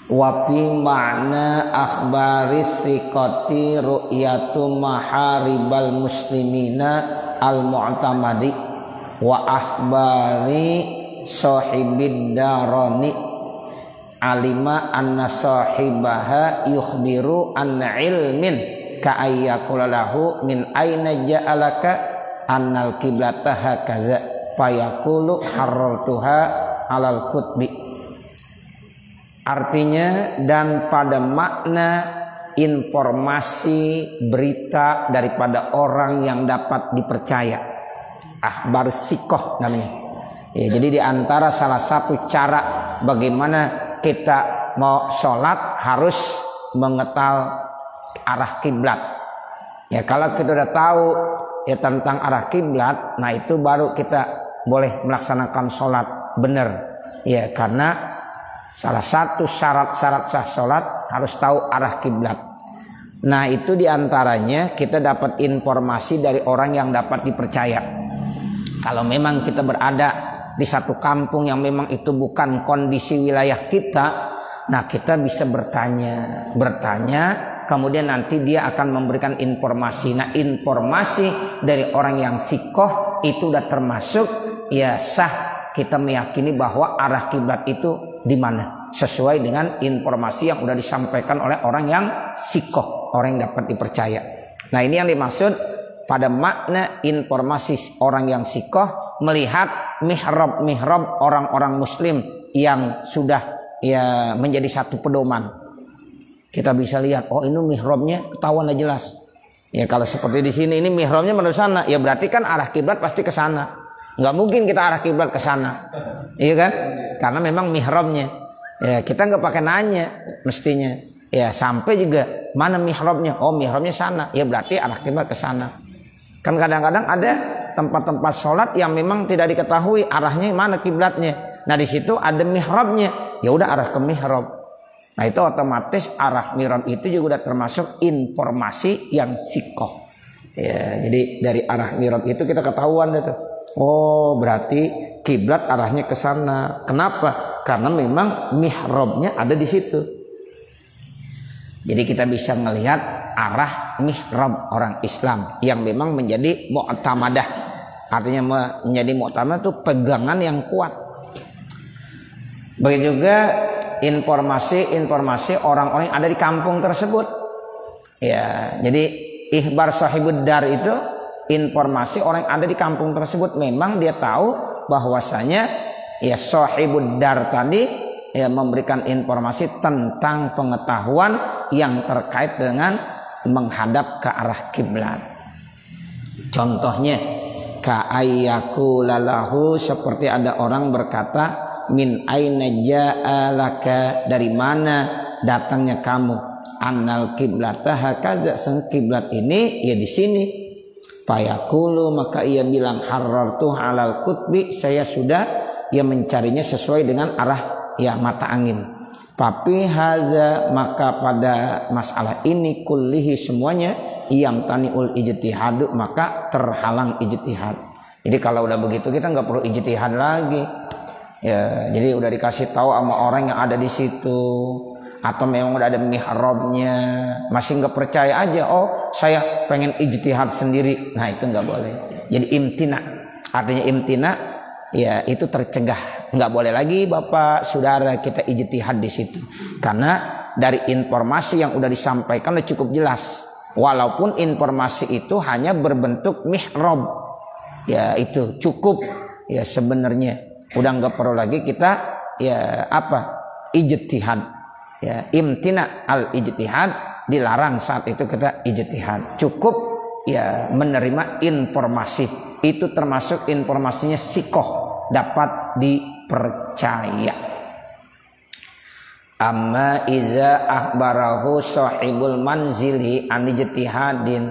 Wa fi ma'na akhbaris siqati ru'yatu maharibal muslimina al-mu'tamadi wa akhbari sahibid darani alima anna sahibaha yukhbiru anna ilmin ka ayyakula lahu min aina ja'alaka annal qiblata hakaza fayaqulu harrartuha alal kutbi. Artinya, dan pada makna informasi berita daripada orang yang dapat dipercaya, akhbar sikoh namanya ya. Jadi diantara salah satu cara bagaimana kita mau sholat harus mengenal arah kiblat ya. Kalau kita udah tahu ya tentang arah kiblat, nah itu baru kita boleh melaksanakan sholat benar ya, karena salah satu syarat-syarat sah sholat harus tahu arah kiblat. Nah itu diantaranya kita dapat informasi dari orang yang dapat dipercaya. Kalau memang kita berada di satu kampung yang memang itu bukan kondisi wilayah kita, nah kita bisa bertanya, kemudian nanti dia akan memberikan informasi. Nah informasi dari orang yang sikoh itu udah termasuk ya sah kita meyakini bahwa arah kiblat itu di mana sesuai dengan informasi yang sudah disampaikan oleh orang yang sikoh, orang yang dapat dipercaya. Nah ini yang dimaksud pada makna informasi orang yang sikoh melihat mihrab orang-orang muslim yang sudah ya menjadi satu pedoman. Kita bisa lihat, oh ini mihrabnya ketahuan jelas. Ya kalau seperti di sini ini mihrabnya menurut sana, ya berarti kan arah kiblat pasti ke sana. Nggak mungkin kita arah kiblat ke sana, iya kan? Karena memang mihrabnya. Ya kita nggak pakai nanya mestinya. Ya sampai juga mana mihrabnya? Oh mihrabnya sana. Ya berarti arah kiblat ke sana. Kan kadang-kadang ada tempat-tempat sholat yang memang tidak diketahui arahnya mana kiblatnya. Nah di situ ada mihrabnya. Ya udah arah ke mihrab. Nah itu otomatis arah mihrab itu juga udah termasuk informasi yang sikoh. Ya jadi dari arah mihrab itu kita ketahuan itu. Oh berarti kiblat arahnya ke sana. Kenapa? Karena memang mihrabnya ada di situ. Jadi kita bisa melihat arah mihrab orang Islam yang memang menjadi mu'tamadah. Artinya menjadi mu'tamadah itu pegangan yang kuat. Begitu juga informasi orang-orang yang ada di kampung tersebut. Ya, jadi ikhbar sahibud dar itu informasi orang yang ada di kampung tersebut. Memang dia tahu bahwasanya ya sahibud dar tadi ya memberikan informasi tentang pengetahuan yang terkait dengan menghadap ke arah kiblat. Contohnya ka'ayyaku lalahu, seperti ada orang berkata min aina ja'alaka, dari mana datangnya kamu, annal kiblata hakaza, kiblat ini ya di sini. Fayaqulu, maka ia bilang harrartu alal kutbi, saya sudah ya mencarinya sesuai dengan arah ya mata angin. Tapi haza, maka pada masalah ini kullihi semuanya yang taniul ijtihad, maka terhalang ijtihad. Jadi kalau udah begitu kita nggak perlu ijtihad lagi. Ya, jadi udah dikasih tahu sama orang yang ada di situ, atau memang udah ada mihrabnya, masih nggak percaya aja, oh saya pengen ijtihad sendiri. Nah itu nggak boleh. Jadi imtina, artinya imtina ya itu tercegah, nggak boleh lagi bapak saudara kita ijtihad di situ, karena dari informasi yang udah disampaikan udah cukup jelas, walaupun informasi itu hanya berbentuk mihrab, ya itu cukup ya sebenarnya. Udah nggak perlu lagi kita ya ijtihad ya, imtina al ijtihad, dilarang saat itu kita ijtihad, cukup ya menerima informasi itu, termasuk informasinya sikoh, dapat dipercaya. Amma iza akhbarahu sahibul manzili an ijtihadin,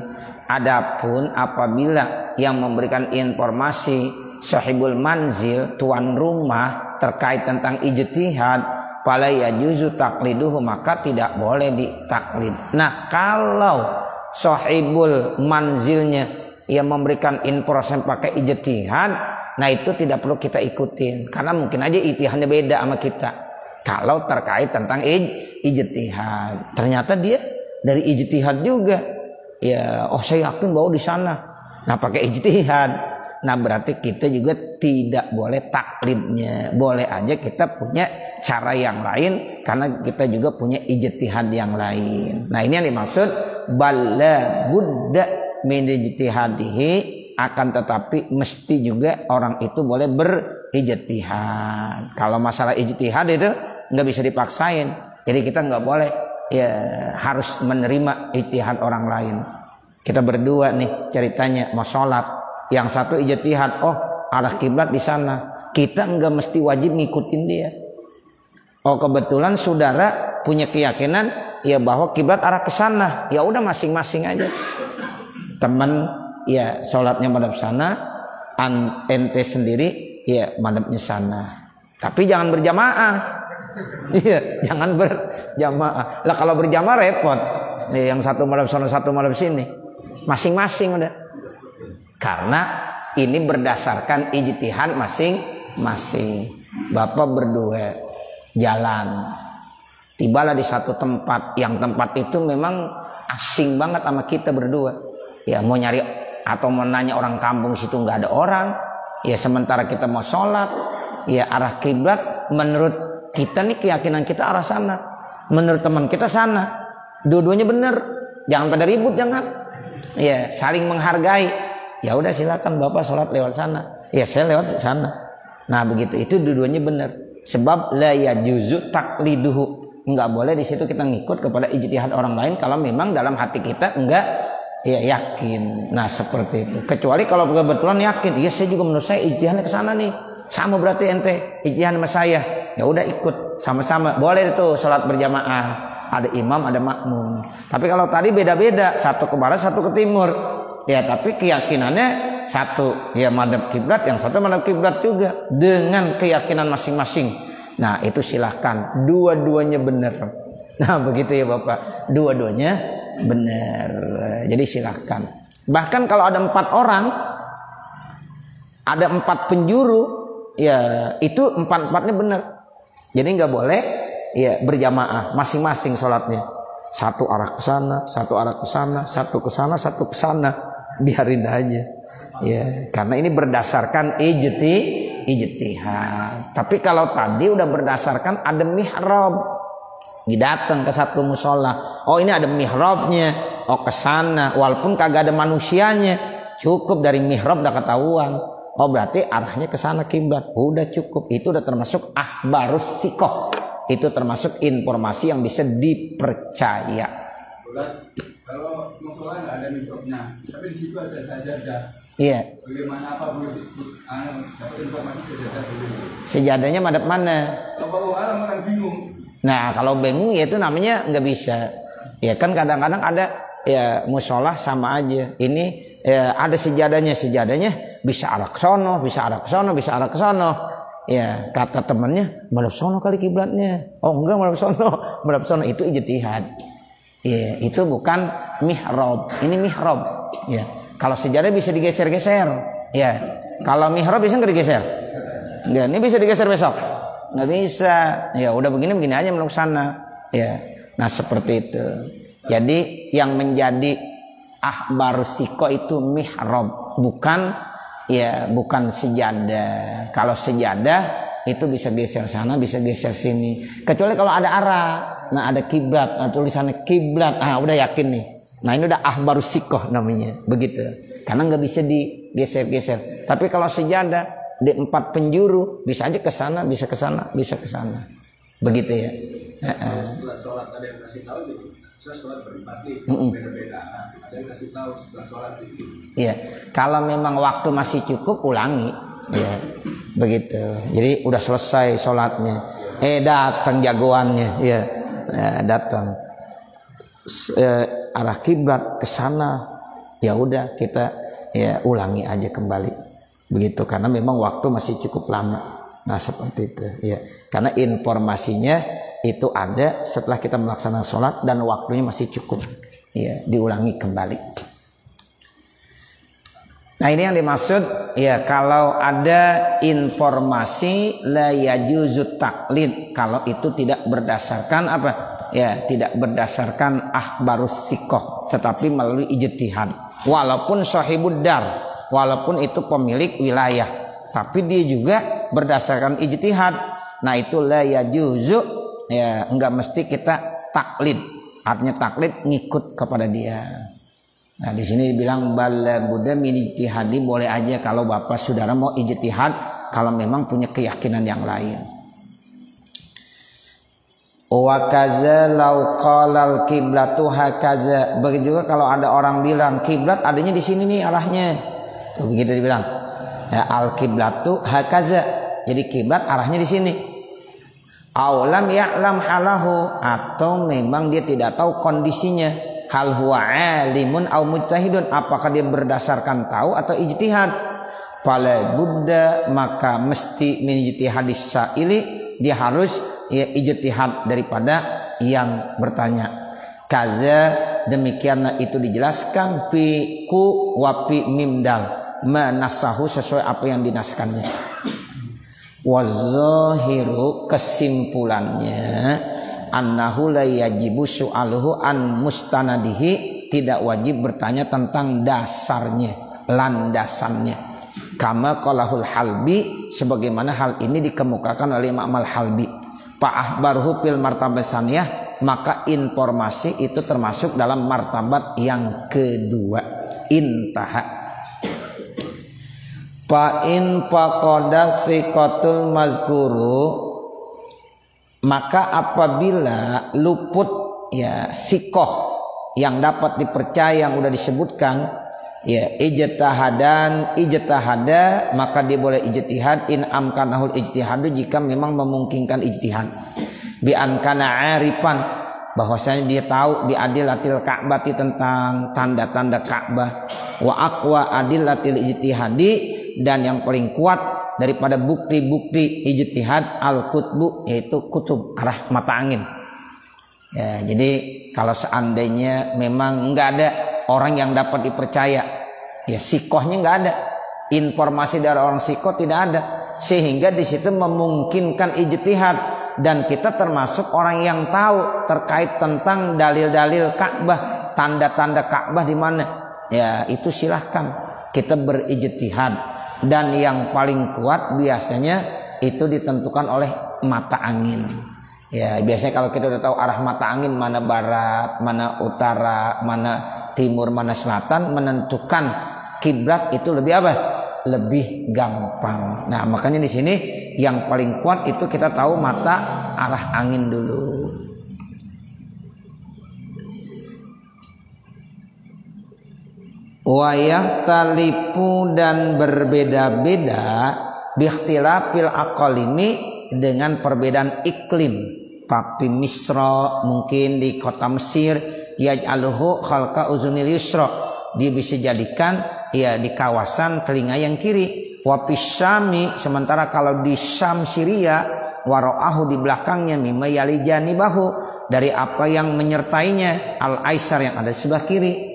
adapun apabila yang memberikan informasi sahibul manzil, tuan rumah, terkait tentang ijtihad, fala yajuzu taqliduhu, maka tidak boleh ditaklid. Nah kalau sahibul manzilnya yang memberikan informasi pakai ijtihad, nah itu tidak perlu kita ikutin, karena mungkin aja ijtihadnya beda sama kita. Kalau terkait tentang ijtihad, ternyata dia dari ijtihad juga. Ya, oh saya yakin bahwa di sana. Nah, pakai ijtihad. Nah, berarti kita juga tidak boleh taklidnya. Boleh aja kita punya cara yang lain karena kita juga punya ijtihad yang lain. Nah, ini yang dimaksud balla budda min ijtihadihi, akan tetapi mesti juga orang itu boleh berijtihad. Kalau masalah ijtihad itu nggak bisa dipaksain. Jadi kita nggak boleh ya harus menerima ijtihad orang lain. Kita berdua nih ceritanya mau sholat, yang satu ijtihad, oh arah kiblat di sana, kita nggak mesti wajib ngikutin dia. Oh kebetulan saudara punya keyakinan ya bahwa kiblat arah ke sana, ya udah masing-masing aja. Teman ya sholatnya madhab sana, ente sendiri ya madhabnya sana. Tapi jangan berjamaah. Iya, jangan berjamaah. Lah kalau berjamaah repot. Nih, yang satu madhab sana, satu madhab sini. Masing-masing udah. Karena ini berdasarkan ijtihad masing-masing. Bapak berdua jalan, tibalah di satu tempat, yang tempat itu memang asing banget sama kita berdua. Ya mau nyari atau mau nanya orang kampung situ nggak ada orang. Ya sementara kita mau sholat, ya arah kiblat menurut kita nih keyakinan kita arah sana, menurut teman kita sana. Dua-duanya benar, jangan pada ribut, jangan. Ya saling menghargai. Ya udah silakan bapak sholat lewat sana, ya saya lewat sana. Nah begitu, itu dua-duanya benar. Sebab la yajuzu takliduhu, enggak boleh di situ kita ngikut kepada ijtihad orang lain kalau memang dalam hati kita enggak ya yakin. Nah seperti itu. Kecuali kalau kebetulan yakin, ya saya juga menurut saya ijtihadnya ke sana nih. Sama berarti ente ijtihad sama saya. Ya udah ikut sama-sama. Boleh itu sholat berjamaah. Ada imam, ada makmum. Tapi kalau tadi beda-beda, satu ke barat, satu ke timur. Ya tapi keyakinannya satu, ya madhab kiblat, yang satu madhab kiblat juga dengan keyakinan masing-masing. Nah itu silahkan, dua-duanya benar. Nah begitu ya bapak, dua-duanya benar. Jadi silahkan. Bahkan kalau ada 4 orang, ada 4 penjuru, ya itu 4-4-nya benar. Jadi nggak boleh ya berjamaah, masing-masing sholatnya. Satu arah ke sana, satu arah ke sana, satu ke sana, satu ke sana. Biarin aja. Ya, karena ini berdasarkan ijtihad. Tapi kalau tadi udah berdasarkan ada mihrab, datang ke satu musola, oh ini ada mihrabnya, oh ke sana, walaupun kagak ada manusianya, cukup dari mihrab udah ketahuan. Oh berarti arahnya ke sana kiblat, udah cukup. Itu udah termasuk akhbarus sikoh. Itu termasuk informasi yang bisa dipercaya. Kalau musola nggak ada mihrabnya, tapi di situ ada sajadah. Iya. Bagaimana apa boleh dapat informasi sajadah dulu? Sejadahnya madhab mana? Kalau orang bingung. Nah kalau bingung ya itu namanya nggak bisa. Ya kan kadang-kadang ada ya musola sama aja. Ini ya, ada sejadahnya bisa arah ke sono, bisa arah ke sono, bisa arah ke sono. Ya kata temannya madhab sono kali kiblatnya. Oh enggak, madhab sono itu ijtihad. Ya itu bukan mihrab. Ini mihrab. Ya kalau sejadah bisa digeser-geser. Ya kalau mihrab bisa nggak digeser? Enggak, ini bisa digeser besok. Nggak bisa. Ya udah begini aja menurut sana. Ya nah seperti itu. Jadi yang menjadi akhbar siko itu mihrab, bukan sejadah. Kalau sejadah itu bisa geser sana, bisa geser sini. Kecuali kalau ada arah, nah ada kiblat, nah tulisannya kiblat, udah yakin nih. Nah ini udah akhbar siko namanya, begitu. Karena nggak bisa digeser-geser. Tapi kalau sejadah di 4 penjuru bisa aja ke sana, bisa ke sana, bisa ke sana. Begitu ya. Setelah sholat ada yang kasih tahu gitu. Saya sholat berempat nih, beda-beda. Ada yang kasih tahu setelah sholat gitu. Iya, kalau memang waktu masih cukup ulangi, ya begitu. Jadi udah selesai sholatnya, datang jagoannya, ya datang arah kiblat ke sana, ya udah kita ya ulangi aja kembali, begitu. Karena memang waktu masih cukup lama. Nah seperti itu, ya. Karena informasinya itu ada setelah kita melaksanakan sholat dan waktunya masih cukup, ya diulangi kembali. Nah ini yang dimaksud ya, kalau ada informasi la yajuzu taklid, kalau itu tidak berdasarkan apa ya, tidak berdasarkan akhbarus siqah, tetapi melalui ijtihad. Walaupun sahibud dar, walaupun itu pemilik wilayah, tapi dia juga berdasarkan ijtihad. Nah itu la yajuzu ya, enggak mesti kita taklid. Artinya taklid ngikut kepada dia. Nah di sini dibilang bala buddha min ijtihadi, boleh aja kalau bapak saudara mau ijtihad kalau memang punya keyakinan yang lain. Wa kadza law qala al qiblatu hakadza, begitu juga kalau ada orang bilang kiblat adanya di sini nih arahnya. Tuh begitu dibilang. Ya, al qiblatu hakadza, jadi kiblat arahnya di sini. Aulam ya'lam halahu, atau memang dia tidak tahu kondisinya. Hal huwa alimun au mujtahidun, apakah dia berdasarkan tahu atau ijtihad. Fala budda, maka mesti min ijtihadis sa'ili, dia harus ya ijtihad daripada yang bertanya. Kaza, demikianlah itu dijelaskan fi ku wa fi mimdal, manasahu sesuai apa yang dinaskannya. Wazahiru, kesimpulannya annahu la yajibu su'aluhu an mustanadihi, tidak wajib bertanya tentang dasarnya, landasannya. Kama qalahul Halbi, sebagaimana hal ini dikemukakan oleh Imam Al-Halbi. Fa'ahbaruhu fil martabat saniyah, maka informasi itu termasuk dalam martabat yang kedua. Intaha. Fa in faqada siqatul mazkuru, maka apabila luput ya sikoh yang dapat dipercaya yang udah disebutkan ya, ijtihada, maka dia boleh ijtihad in amkanahul ijtihadu, jika memang memungkinkan ijtihad. Bi an kana arifan, bahwasanya dia tahu bi adilatil ka'bati, tentang tanda-tanda Ka'bah, wa aqwa adilatil ijtihadi, dan yang paling kuat daripada bukti-bukti ijtihad al-kutbu, yaitu kutub, arah mata angin. Ya, jadi kalau seandainya memang nggak ada orang yang dapat dipercaya, ya sikohnya nggak ada, informasi dari orang sikoh tidak ada, sehingga di situ memungkinkan ijtihad, dan kita termasuk orang yang tahu terkait tentang dalil-dalil Ka'bah, tanda-tanda Ka'bah di mana. Ya itu silahkan kita berijtihad. Dan yang paling kuat biasanya itu ditentukan oleh mata angin. Ya biasanya kalau kita udah tahu arah mata angin, mana barat, mana utara, mana timur, mana selatan, menentukan kiblat itu lebih apa? Lebih gampang. Nah makanya di sini yang paling kuat itu kita tahu mata arah angin dulu. Wayah talipu, dan berbeda-beda biikhtilafil aqalimi, dengan perbedaan iklim. Papi Misra, mungkin di kota Mesir, yaj'aluhu khalqa uzunil yusra, dia bisa jadikan ya di kawasan telinga yang kiri. Wa Syami, sementara kalau di Syam Syria, wara'ahu, di belakangnya, mimma yali janibahu, dari apa yang menyertainya, al-aisar, yang ada di sebelah kiri.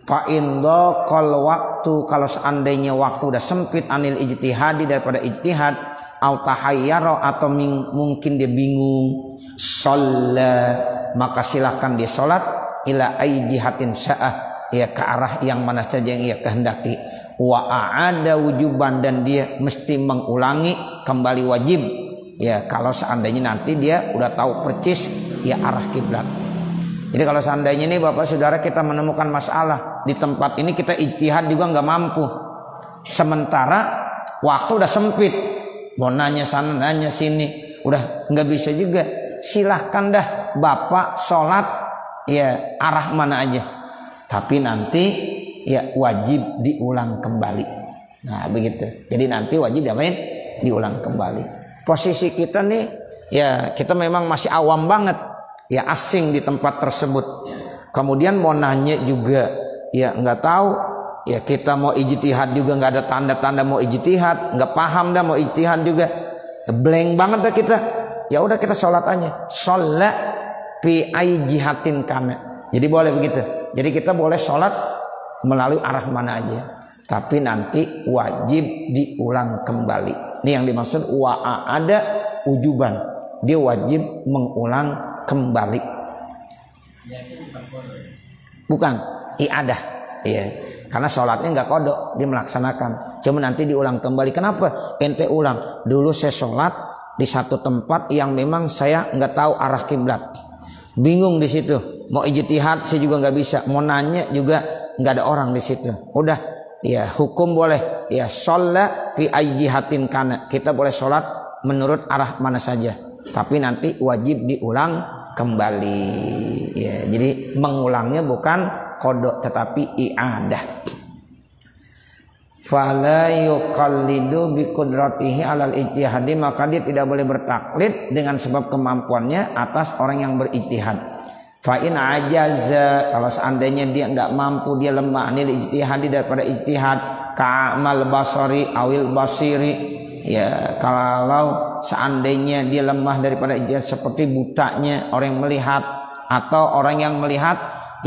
Fa indha qal waktu, kalau seandainya waktu udah sempit, anil ijtihadi, daripada ijtihad, au tahayyara, atau mungkin dia bingung, shalla, maka silahkan dia sholat ila ay jihatin sya'ah, ya ke arah yang mana saja yang ia kehendaki. Wa a'ada wujuban, dan dia mesti mengulangi kembali wajib, ya kalau seandainya nanti dia udah tahu percis ya arah kiblat. Jadi kalau seandainya ini Bapak Saudara kita menemukan masalah di tempat ini, kita ijtihad juga nggak mampu, sementara waktu udah sempit, mau nanya sana nanya sini udah nggak bisa juga, silahkan dah Bapak sholat ya arah mana aja, tapi nanti ya wajib diulang kembali. Nah begitu, jadi nanti wajib diapain? Diulang kembali. Posisi kita nih ya, kita memang masih awam banget ya, asing di tempat tersebut, kemudian mau nanya juga ya nggak tahu, ya kita mau ijtihad juga nggak ada tanda-tanda mau ijtihad, nggak paham dah mau ijtihad juga, blank banget dah kita. Ya udah kita sholat aja, sholat fi ay jihatin kana, jadi boleh begitu, jadi kita boleh sholat melalui arah mana aja. tapi nanti wajib diulang kembali. Ini yang dimaksud ada ujuban, dia wajib mengulang kembali. Bukan i'adah, ya. Karena sholatnya nggak kodok, dia melaksanakan. Cuma nanti diulang kembali. Kenapa? Ente ulang. Dulu saya sholat di satu tempat yang memang saya nggak tahu arah kiblat, bingung di situ. Mau ijtihad saya juga nggak bisa. Mau nanya juga nggak ada orang di situ. Udah, ya hukum boleh. Ya sholat fi ayyihatin kana. Kita boleh sholat menurut arah mana saja. Tapi nanti wajib diulang kembali. Ya, jadi mengulangnya bukan kodok tetapi i'adah. Fala yuqallidu bi qudratihi alal ijtihadi, maka dia tidak boleh bertaklid dengan sebab kemampuannya atas orang yang berijtihad. Fa in ajaza, kalau seandainya dia enggak mampu, dia lemah anil ijtihadi daripada ijtihad, ka'amal basari awil basiri, ya kalau seandainya dia lemah daripada ijtihad seperti butanya orang yang melihat atau orang yang melihat,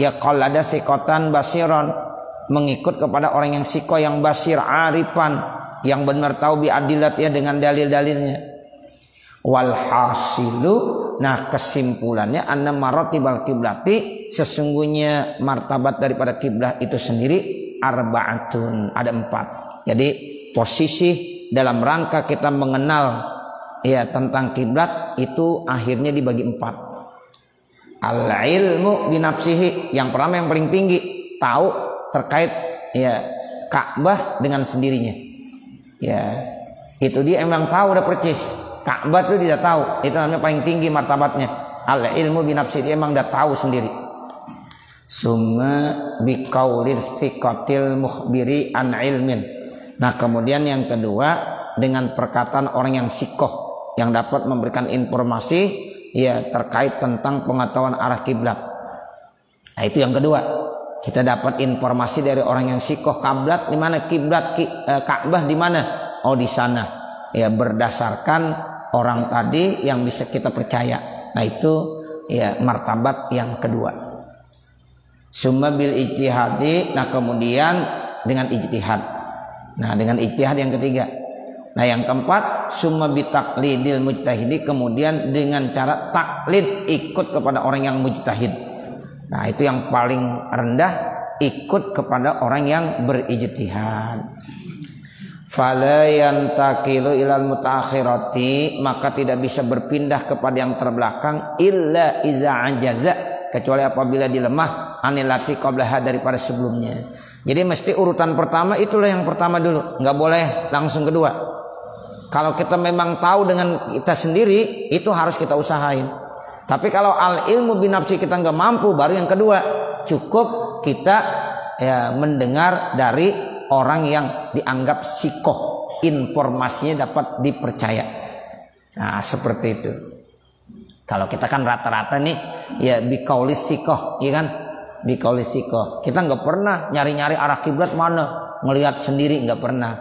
ya qallada siqatan basiron, mengikut kepada orang yang siko yang basir arifan, yang benar tahu biadilat ya dengan dalil-dalilnya. Wal hasilu, nah kesimpulannya anna maratibal kiblati, sesungguhnya martabat daripada kiblat itu sendiri arba'atun, ada 4. Jadi posisi dalam rangka kita mengenal ya tentang kiblat itu akhirnya dibagi 4. Al ilmu binafsihi, yang pertama yang paling tinggi, tahu terkait ya Ka'bah dengan sendirinya. Ya, itu dia emang tahu udah percis. Ka'bah itu dia tahu. Itu namanya paling tinggi martabatnya. Al ilmu binafsihi, dia emang udah tahu sendiri. Summa biqaulir thiqatil mukhbiri an ilmin. Nah, kemudian yang kedua dengan perkataan orang yang sikoh yang dapat memberikan informasi ya terkait tentang pengetahuan arah kiblat. Nah, itu yang kedua. Kita dapat informasi dari orang yang sikoh, kiblat di mana, kiblat Ka'bah di mana? Oh, di sana. Ya berdasarkan orang tadi yang bisa kita percaya. Nah, itu ya martabat yang kedua. Summa bil ijtihadi, nah kemudian dengan ijtihad. Nah, dengan ijtihad yang ketiga. Nah, yang keempat summa bi taqlidil mujtahidi, kemudian dengan cara taklid, ikut kepada orang yang mujtahid. Nah, itu yang paling rendah, ikut kepada orang yang berijtihad. Fala yantaqilu ilal mutaakhirati, maka tidak bisa berpindah kepada yang terbelakang illa iza ajaza, kecuali apabila dilemah anilati qablaha, daripada sebelumnya. Jadi mesti urutan pertama itulah yang pertama dulu, nggak boleh langsung kedua. Kalau kita memang tahu dengan kita sendiri, itu harus kita usahain. Tapi kalau al ilmu binafsi kita nggak mampu, baru yang kedua. Cukup kita ya mendengar dari orang yang dianggap sikoh, informasinya dapat dipercaya. Nah, seperti itu. Kalau kita kan rata-rata nih ya biqaulis sikoh, ya kan? Biqaulis sikoh. Kita nggak pernah nyari-nyari arah kiblat mana, ngelihat sendiri nggak pernah.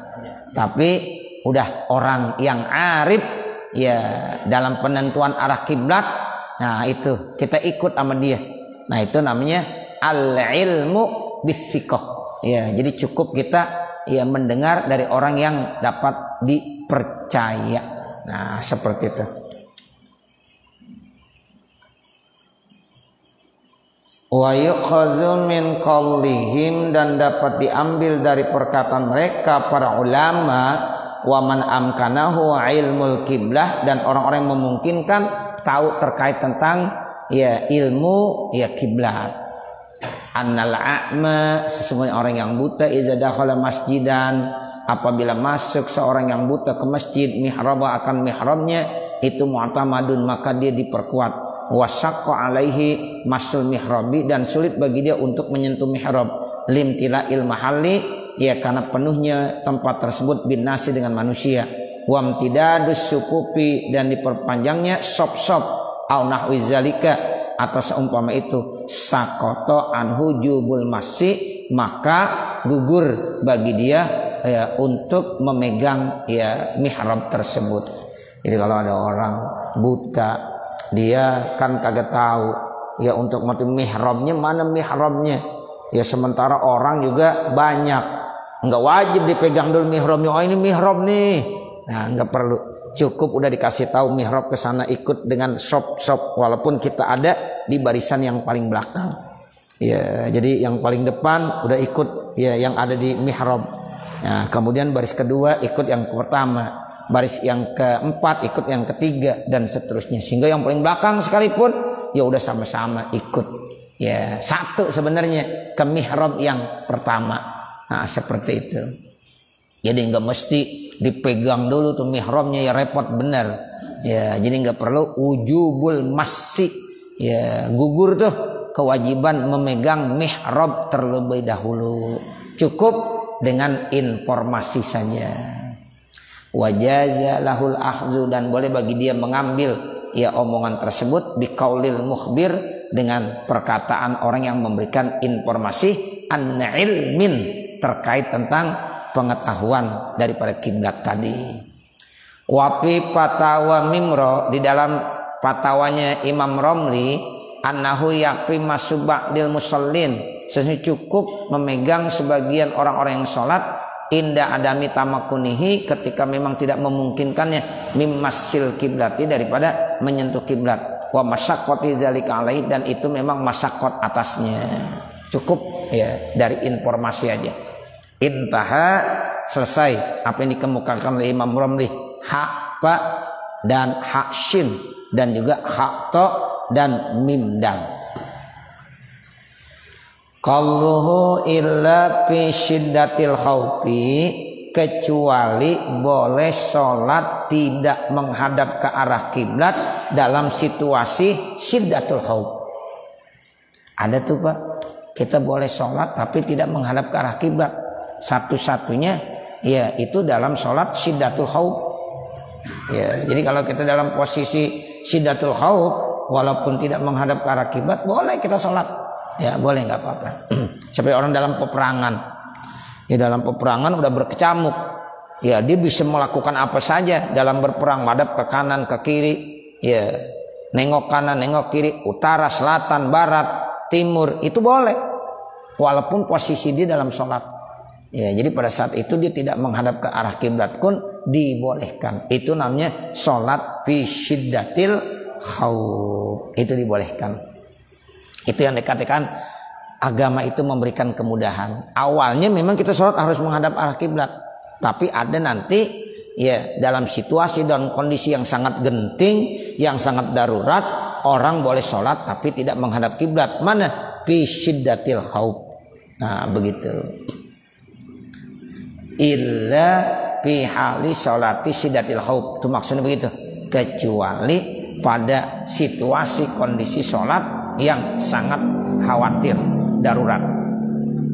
Tapi udah orang yang arif ya dalam penentuan arah kiblat, nah itu kita ikut sama dia. Nah, itu namanya al ilmu bisikoh. Ya, jadi cukup kita ya mendengar dari orang yang dapat dipercaya. Nah, seperti itu. Wa yukhadhu min qaulihim, dan dapat diambil dari perkataan mereka para ulama, wa man amkanahu ilmul kiblah, dan orang-orang yang memungkinkan tahu terkait tentang ya ilmu ya kiblat. Annal a'ma, sesungguhnya orang yang buta, iza dakhala masjidan, apabila masuk seorang yang buta ke masjid, mihraba, akan mihrabnya itu mu'tamadun, maka dia diperkuat. Wasyaqqa alaihi masul mihrabi, dan sulit bagi dia untuk menyentuh mihrab, limtila'il mahalli, ya karena penuhnya tempat tersebut bin nasi dengan manusia. Wamtidadus supupi, dan diperpanjangnya sop-sop, au nahwi zalika, atau seumpama itu, sakoto anhu jubul masih, maka gugur bagi dia ya, untuk memegang ya mihrab tersebut. Jadi kalau ada orang buta, dia kan kagak tahu ya untuk mati mihrabnya mana mihrabnya, ya sementara orang juga banyak nggak wajib dipegang dulu mihrabnya. Oh ini mihrab nih. Nah nggak perlu. Cukup udah dikasih tahu mihrab ke sana, ikut dengan sop walaupun kita ada di barisan yang paling belakang. Ya, jadi yang paling depan udah ikut ya yang ada di mihrab. Nah, kemudian baris kedua ikut yang pertama, baris yang keempat ikut yang ketiga dan seterusnya. Sehingga yang paling belakang sekalipun ya udah sama-sama ikut. Ya, satu sebenarnya ke mihrab yang pertama. Nah, seperti itu. Jadi nggak mesti dipegang dulu tuh mihrabnya, ya repot bener. Ya, jadi nggak perlu ujubul masih. Ya, gugur tuh kewajiban memegang mihrab terlebih dahulu. Cukup dengan informasi saja. Wajaza lahul akhzu, dan boleh bagi dia mengambil ya omongan tersebut biqaulil mukhbir, dengan perkataan orang yang memberikan informasi an ilmin, terkait tentang pengetahuan daripada kiblat tadi. Wafi fatawa Mimro, di dalam fatwanya Imam Romli, annahu yakfi masuba'dil musallin, sesungguhnya cukup memegang sebagian orang-orang yang sholat inda adami tamakunihi, ketika memang tidak memungkinkannya mimmasil kiblati, daripada menyentuh kiblat, wa masyaqqati zalika alaihi, dan itu memang masyaqqat atasnya. Cukup ya dari informasi aja. Intaha, selesai apa yang dikemukakan oleh Imam Romli. Hak pa dan hak shin, dan juga hak to dan mim dal. Qalluhu illa fi syiddatil khaufi, kecuali boleh sholat tidak menghadap ke arah kiblat dalam situasi syiddatul khauf. Ada tuh Pak, kita boleh sholat tapi tidak menghadap ke arah kiblat. Satu-satunya ya itu dalam sholat syiddatul khauf. Ya, jadi kalau kita dalam posisi syiddatul khauf, walaupun tidak menghadap ke arah kiblat, boleh kita sholat. Ya boleh, nggak apa-apa. Seperti orang dalam peperangan. Ya dalam peperangan udah berkecamuk. Ya dia bisa melakukan apa saja dalam berperang, madhab ke kanan ke kiri. Ya nengok kanan nengok kiri, utara selatan barat timur, itu boleh. Walaupun posisi dia dalam sholat. Ya, jadi pada saat itu dia tidak menghadap ke arah kiblat pun dibolehkan. Itu namanya sholat fi syiddatil khauf. Itu dibolehkan. Itu yang dikatakan agama itu memberikan kemudahan. Awalnya memang kita sholat harus menghadap arah kiblat, tapi ada nanti ya dalam situasi dan kondisi yang sangat genting, yang sangat darurat, orang boleh sholat tapi tidak menghadap kiblat. Mana? Fi syiddatil khauf. Nah begitu. Illa fi hali sholati syiddatil khauf. Itu maksudnya begitu. Kecuali pada situasi kondisi sholat yang sangat khawatir, darurat.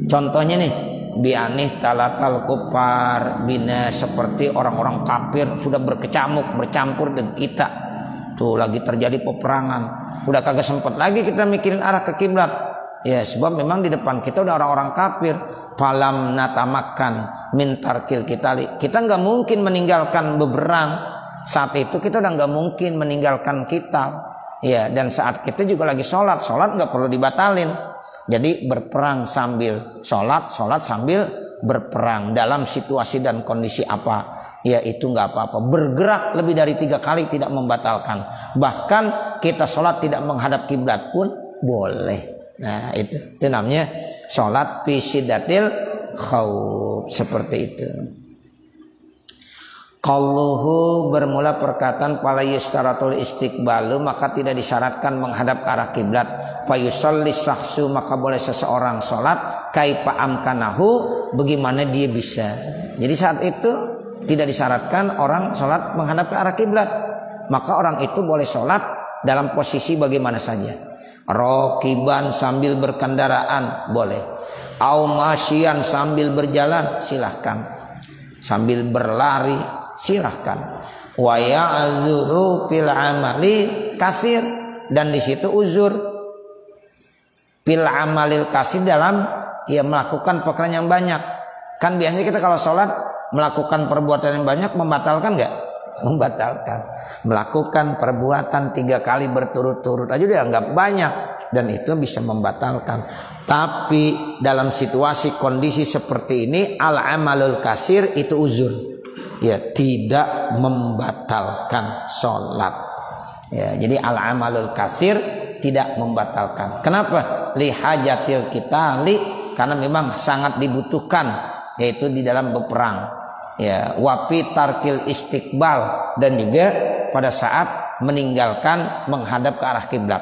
Contohnya nih, bianih talatal kufar bina, seperti orang-orang kafir sudah berkecamuk bercampur dengan kita. Tuh lagi terjadi peperangan, udah kagak sempat lagi kita mikirin arah ke kiblat. Ya sebab memang di depan kita udah orang-orang kafir. Falam natamakan min tarkil kita nggak mungkin meninggalkan beberang. Saat itu kita udah nggak mungkin meninggalkan kita. Ya, dan saat kita juga lagi sholat nggak perlu dibatalin. Jadi berperang sambil sholat sambil berperang dalam situasi dan kondisi apa, ya itu nggak apa-apa. Bergerak lebih dari 3 kali tidak membatalkan. Bahkan kita sholat tidak menghadap kiblat pun boleh. Nah itu namanya sholat fi syiddatil khauf, seperti itu. Qauluhu, bermula perkataan fala yustaratul istiqbalu, maka tidak disyaratkan menghadap ke arah kiblat. Fa yusalli syakhsu, maka boleh seseorang sholat kaifa amkanahu, bagaimana dia bisa. Jadi saat itu tidak disyaratkan orang sholat menghadap ke arah kiblat, maka orang itu boleh sholat dalam posisi bagaimana saja. Rokiban, sambil berkendaraan boleh. Au masyian, sambil berjalan silahkan. Sambil berlari silahkan. Wa ya'zuru fil amali kasir, dan di situ uzur fil amalil kasir, dalam ya melakukan pekerjaan yang banyak. Kan biasanya kita kalau sholat melakukan perbuatan yang banyak membatalkan nggak? Membatalkan. Melakukan perbuatan 3 kali berturut-turut aja udah nggak banyak. dan itu bisa membatalkan. Tapi dalam situasi kondisi seperti ini al-amalul kasir itu uzur, ya, tidak membatalkan sholat, ya. Jadi al-amalul kasir tidak membatalkan. Kenapa? Lihajatil qitali, karena memang sangat dibutuhkan, yaitu di dalam berperang, ya. Wafi tarkil istiqbal, dan juga pada saat meninggalkan menghadap ke arah kiblat.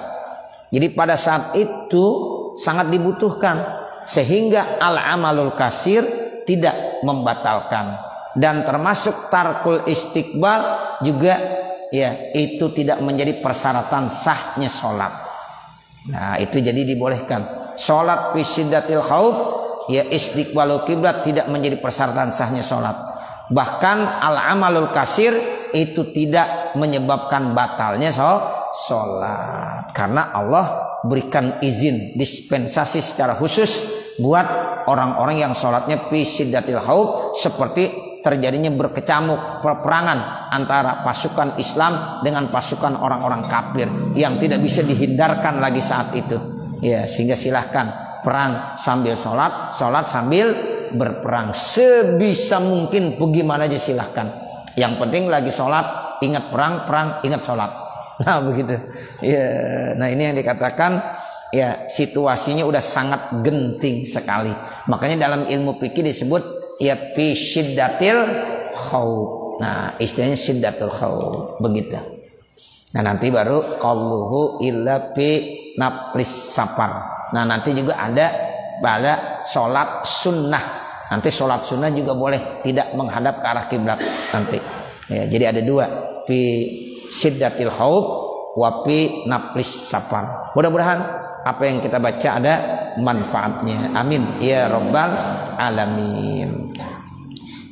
Jadi pada saat itu sangat dibutuhkan, sehingga al-amalul kasir tidak membatalkan. Dan termasuk tarkul istiqbal juga, ya, itu tidak menjadi persyaratan sahnya sholat. Nah, itu jadi dibolehkan. Sholat fi syiddatil khauf, ya, istiqbalul kiblat tidak menjadi persyaratan sahnya sholat. Bahkan al-amalul kasir itu tidak menyebabkan batalnya sholat, karena Allah berikan izin dispensasi secara khusus buat orang-orang yang sholatnya fi syiddatil khauf, seperti terjadinya berkecamuk peperangan antara pasukan Islam dengan pasukan orang-orang kafir yang tidak bisa dihindarkan lagi saat itu, ya. Sehingga silahkan perang sambil sholat, sholat sambil berperang, sebisa mungkin bagaimana aja silahkan. Yang penting lagi sholat ingat perang, perang ingat sholat. Nah begitu, ya. Nah ini yang dikatakan, ya, situasinya udah sangat genting sekali. Makanya dalam ilmu fikih disebut, ya, fi syiddatil khauf. Nah, istilahnya syiddatul khauf, begitu. Nah, nanti baru qauluhu illa fi naflis safar. Nah, nanti juga ada pada sholat sunnah. Nanti sholat sunnah juga boleh tidak menghadap ke arah kiblat nanti. Ya, jadi ada dua, fi syiddatil khauf wa fi naflis safar. Mudah-mudahan apa yang kita baca ada manfaatnya. Amin ya rabbal alamin.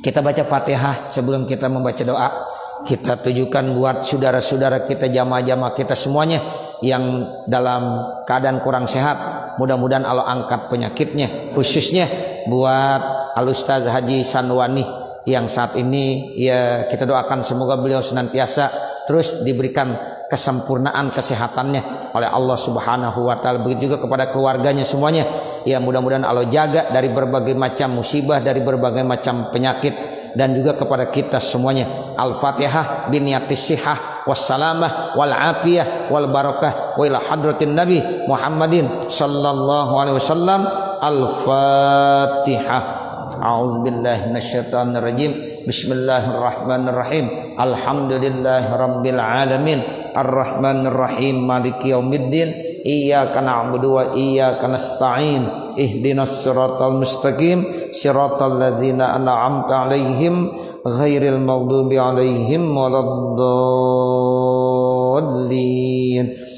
Kita baca Fatihah sebelum kita membaca doa. Kita tujukan buat saudara-saudara kita, jamaah-jamaah kita semuanya yang dalam keadaan kurang sehat. Mudah-mudahan Allah angkat penyakitnya, khususnya buat Al-Ustaz Haji Sanwani yang saat ini, ya, kita doakan semoga beliau senantiasa terus diberikan kesempurnaan kesehatannya oleh Allah Subhanahu wa taala. Begitu juga kepada keluarganya semuanya, ya, mudah-mudahan Allah jaga dari berbagai macam musibah, dari berbagai macam penyakit, dan juga kepada kita semuanya. Al-Fatihah biniyatis sihah wassalamah wal afiyah wal barakah wa ila hadratin nabi Muhammadin sallallahu alaihi wasallam. Al-Fatihah. A'udzubillahi minasyaitonir rajim. Bismillahirrahmanirrahim. Alhamdulillahirabbil alamin. Arrahmanir rahim. Maliki yaumiddin. Iyyaka na'budu wa iyyaka nasta'in. Ihdinas siratal mustaqim. Siratal ladzina an'amta 'alaihim ghairil maghdubi 'alaihim waladdallin.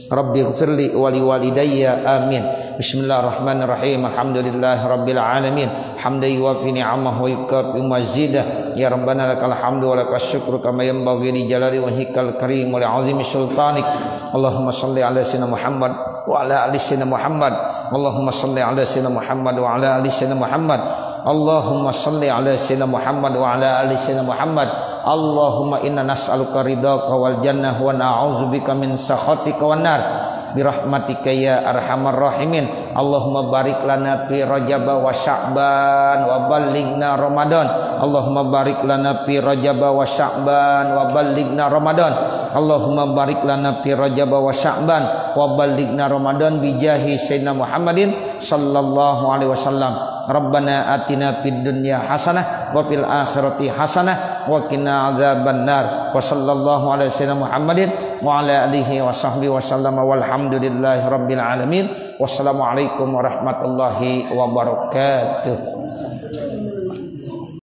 Rabbighfirli wa liwalidayya. Amin. Bismillahirrahmanirrahim. Alhamdulillahirabbil alamin. Hamdan yuwafi ni'amahu wa yukafi mazidah. Ya Rabbana lakal hamdu wa lakas syukru kama yanbaghi li jalali wajhikal karim wa li 'azimi sultanik. Allahumma shalli ala sayyidina Muhammad wa ala ali sayyidina Muhammad. Allahumma shalli ala sayyidina Muhammad wa ala ali sayyidina Muhammad. Allahumma shalli ala sayyidina Muhammad wa ala ali sayyidina Muhammad. Allahumma inna nas'aluka ridhaka wal jannah wa na'udzubika min sakhatika wan nar. Birahmatika ya arhamar rahimin. Allahumma barik lana fi Rajab wa Sya'ban wa ballighna Ramadan. Allahumma barik lana fi Rajab wa Sya'ban wa ballighna Ramadan. Allahumma barik lana fi Rajab wa Sya'ban wa ballighna Ramadan bi jahi sayyidina Muhammadin sallallahu alaihi wasallam. Rabbana atina fid dunya hasanah wa fil akhirati hasanah wa qina adzabannar. Wa sallallahu alaihi wasallam Muhammadin wa ala alihi wa sahbihi wa sallama walhamdulillahi rabbil alamin. Wassalamualaikum warahmatullahi wabarakatuh.